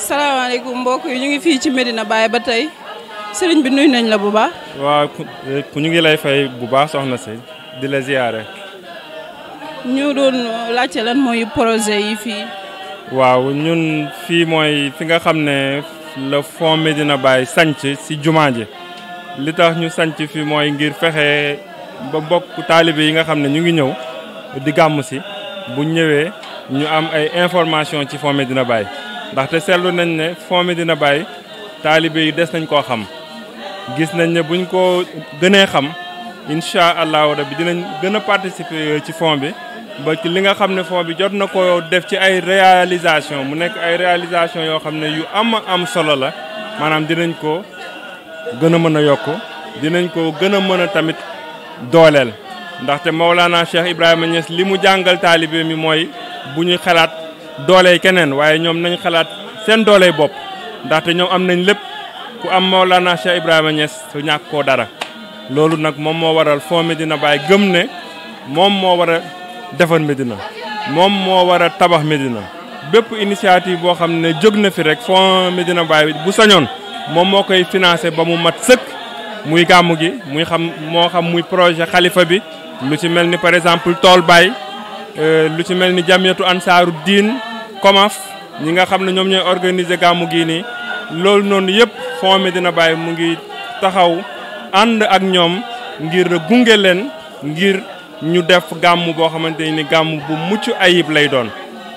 salaamaaleykum mbokk yi ñu ngi fii ci Medina Baye ba tey sëriñ bi nuyu nañ la bu baax. waaw ku ñu ngi lay fay bu baax soxna si di la ziyaare. ñu doon laajte lan mooy projet yi fii. waaw ñun fii mooy fi nga xam ne la fond Medina Baye sanc si jumaa ji li tax ñu sanc fi mooy ngir fexe ba mbokk taalibe yi nga xam ne ñu ngi ñëw di gàmm si bu ñëwee ñu am ay information ci fond Medina Baye ndaxte seetlu nañ ne fond Medina Baye taalibe yi des nañ koo xam gis nañ ne buñ ko gënee xam incha allahu rabbi dinañ gën a participer ci fond bi ba ci li nga xam ne fond bi jot na ko def ci ay réalisation mu nekk ay réalisation yoo xam ne yu am solo la maanaam dinañ ko gën a mën a yokk dinañ ko gën a mën a tamit dooleel ndaxte Maulana Cheikh Ibrahima Niass li mu jàngal taalibe mi mooy bu ñuy xalaat dooley keneen waaye ñoom nañ xalaat seen dooley bopp ndaxte ñoom am nañ lépp ku am Maulana Cheikh Ibrahima Niass su ñàkk koo dara loolu nag moom moo waral fond Medina Baye gëm ne moom moo war a defar Medina moom moo war a tabax Medina bépp initiative boo xam ne jóg na fi rek fond Medina Baye bu sañoon moom moo koy financé ba mu mat sëkk muy gàmmu gi muy moo xam muy projet xalifa bi lu ci mel ni par exemple tool Baye lu ci mel ni jamiyatu ansaaru diin komaf ñi nga xam ne ñoom ñooy organiser gàmmu gii nii loolu noonu yëpp fond Medina Baye mu ngi taxaw ànd ak ñoom ngir gunge leen ngir ñu def gàmm boo xamante ni gàmm bu mucc ayib lay doon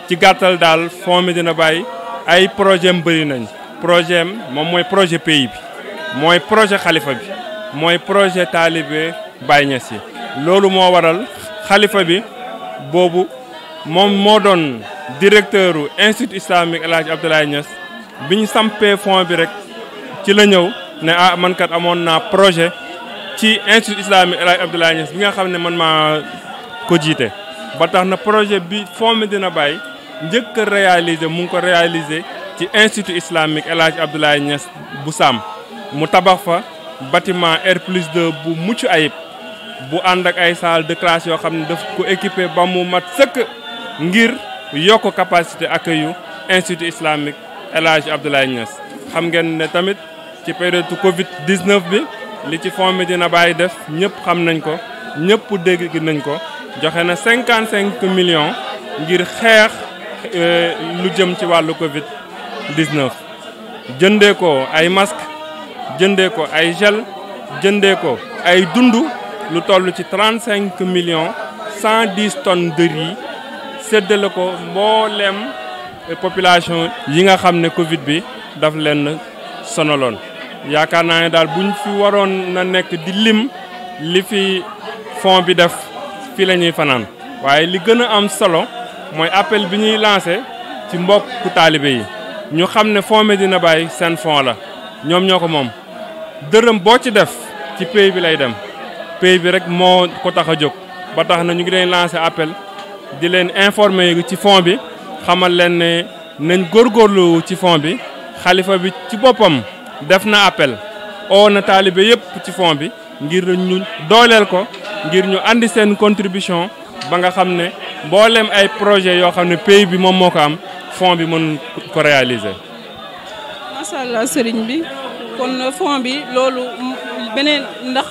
ci gàttal daal fond Medina Baye ay projet am bëri nañ projet am moom mooy projet pays bi mooy projet xalifa bi mooy projet taalibe Baye Niass yi loolu moo waral xalifa bi boobu moom moo doon directeur u institut islamique El Hadj Abdoulaye Niass bi ñu sampee fond bi rek ci la ñëw ne man kat amoon naa projet ci institut islamique El Hadj Abdoulaye Niass bi nga xam ne man maa ko jiite ba tax na projet bi fond Medina Baye njëkk a réaliser mu ngi ko réaliser ci institut islamique El Hadj Abdoulaye Niass bu Sam mu tabax fa bâtiment R+2 bu mucc ayib bu ànd ak ay salle de classe yoo xam ne daf ko équipé ba mu mat sëkk ngir yokk capacité accueil yu institut islamique El Hadj Abdoulaye Niass xam ngeen ne tamit ci période Covid 19 bi li ci fond Medina Baye def ñëpp xam nañ ko ñëpp dégg nañ ko joxe na 55 millions ngir xeex lu jëm ci wàllu Covid 19. jëndee ko ay masque jëndee ko ay gel jëndee ko ay dund lu toll ci 35 millions 110 tonnes de riz séddale ko mboolem population yi nga xam ne Covid bi daf leen sonaloon. yaakaar naa ne daal buñ fi waroon na nekk di lim li fi fond bi def fii la ñuy fanaan waaye li gën a am solo mooy appel bi ñuy lancé ci mbokku taalibe yi ñu xam ne fond Medina Baye seen fond la ñoom ñoo ko moom dërëm boo ci def ci pays bi lay dem pays bi rek moo ko tax a jóg ba tax na ñu ngi leen lancé appel di leen informer ci fond bi xamal leen ne nañ góorgóorlu ci fond bi xalifa bi ci boppam def na appel oo na taalibe yëpp ci fond bi ngir ñu dooleel ko ngir ñu andi seen contribution ba nga xam ne mboolem ay projet yoo xam ne pays bi moom moo ko am fond bi mën ko réaliser. macha allah sëriñ bi kon fond bi loolu beneen ndax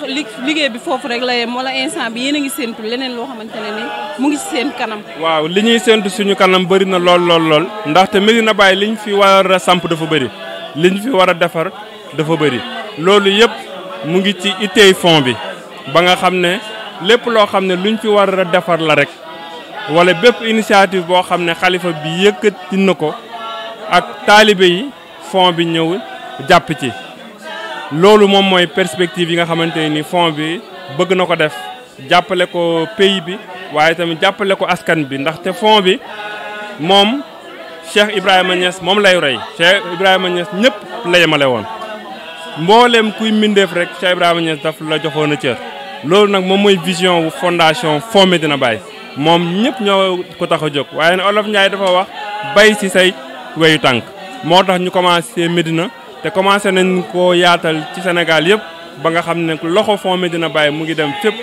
liggéey bi foofu rek la yem wala instant bi yéen a ngi séntu leneen loo xamante ne ni mu ngi seen kanam. waaw li ñuy séntu suñu kanam bëri na lool ndaxte Medina Baye liñ fi war a samp dafa bëri. liñ fi war a defar dafa bëri loolu yëpp mu ngi ci itteey fond bi ba nga xam ne lépp loo xam ne luñ fi war a defar la rek wala bépp initiative boo xam ne xalifa bi yëkkati na ko ak taalibe yi fond bi ñëw jàpp ci. loolu moom mooy perspective yi nga xamante ni fond bi bëgg na ko def jàppale ko pays bi waaye tamit jàppale ko askan bi ndaxte fond bi moom Cheikh Ibrahima Niass moom lay roy Cheikh Ibrahima Niass ñëpp la yemale woon mbooleem kuy mbindeef rek Cheikh Ibrahima Niass daf la joxoon a cër loolu nag moom mooy vision wu fondation fond Medina Baye moom ñëpp ñoo ko tax a jóg waaye ne Olof Njaay dafa wax bay ci say weyu tànk moo tax ñu commencé Médina te commencé nañ koo yaatal ci Sénégal yëpp ba nga xam ne loxo Fonds Médina Baye mu ngi dem fépp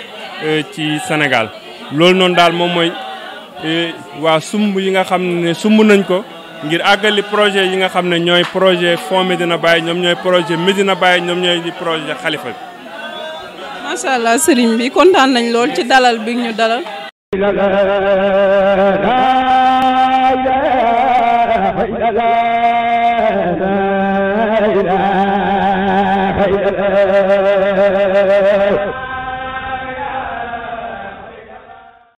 ci Sénégal loolu noonu daal moom mooy waa sumb yi nga xam ne sumb nañ ko ngir àggali projet yi nga xam ne ñooy projet Fonds Médina Baye ñoom ñooy projet Médina Baye ñoom ñooy di projet xalifa bi. macha allah sëriñ bi kontaan nañ lool ci dalal bi ñu dalal. la